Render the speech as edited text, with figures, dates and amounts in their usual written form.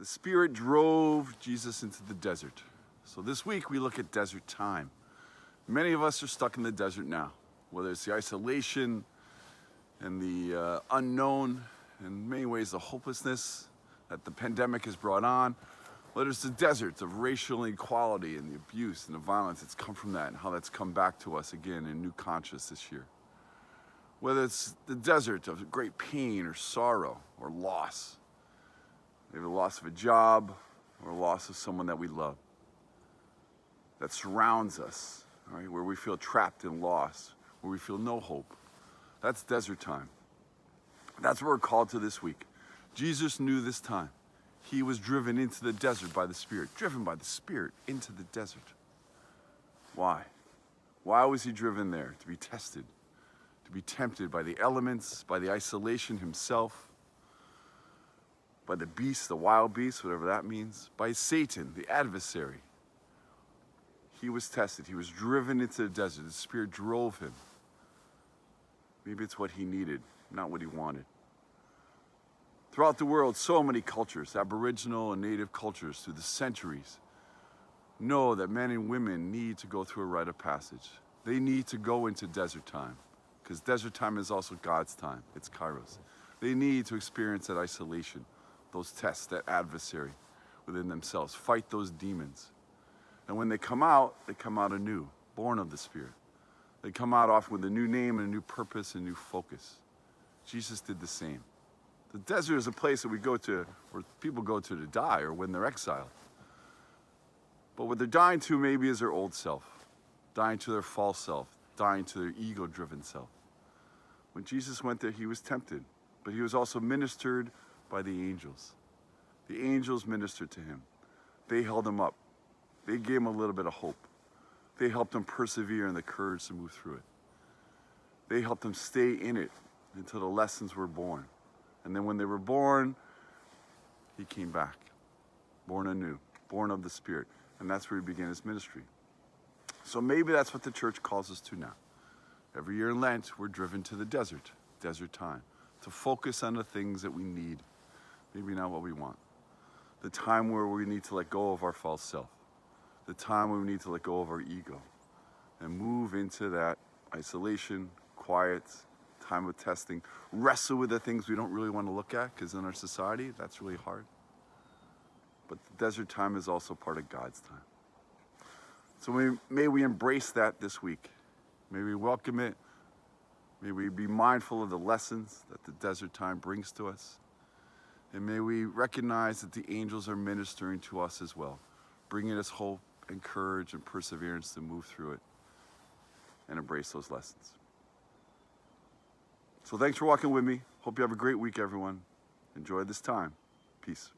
The Spirit drove Jesus into the desert. So this week we look at desert time. Many of us are stuck in the desert now, whether it's the isolation and the unknown, in many ways the hopelessness that the pandemic has brought on, whether it's the deserts of racial inequality and the abuse and the violence that's come from that and how that's come back to us again in new conscious this year. Whether it's the desert of great pain or sorrow or loss, maybe the loss of a job or loss of someone that we love, that surrounds us, right? Where we feel trapped and lost, where we feel no hope. That's desert time. That's what we're called to this week. Jesus knew this time. He was driven into the desert by the Spirit, driven by the Spirit into the desert. Why? Why was he driven there? To be tested, to be tempted by the elements, by the isolation himself, by the beast, the wild beast, whatever that means, by Satan, the adversary. He was tested. He was driven into the desert. The Spirit drove him. Maybe it's what he needed, not what he wanted. Throughout the world, so many cultures, Aboriginal and Native cultures through the centuries, know that men and women need to go through a rite of passage. They need to go into desert time, because desert time is also God's time. It's Kairos. They need to experience that isolation, those tests, that adversary within themselves, fight those demons. And when they come out anew, born of the Spirit. They come out often with a new name and a new purpose and new focus. Jesus did the same. The desert is a place that we go to, where people go to die or when they're exiled. But what they're dying to maybe is their old self, dying to their false self, dying to their ego-driven self. When Jesus went there, he was tempted, but he was also ministered by the angels. The angels ministered to him. They held him up. They gave him a little bit of hope. They helped him persevere and the courage to move through it. They helped him stay in it until the lessons were born. And then when they were born, he came back, born anew, born of the Spirit. And that's where he began his ministry. So maybe that's what the church calls us to now. Every year in Lent, we're driven to the desert time, to focus on the things that we need, maybe not what we want. The time where we need to let go of our false self. The time when we need to let go of our ego and move into that isolation, quiet, time of testing, wrestle with the things we don't really want to look at, because in our society, that's really hard. But the desert time is also part of God's time. So may we embrace that this week. May we welcome it. May we be mindful of the lessons that the desert time brings to us. And may we recognize that the angels are ministering to us as well, bringing us hope and courage and perseverance to move through it and embrace those lessons. So thanks for walking with me. Hope you have a great week, everyone. Enjoy this time. Peace.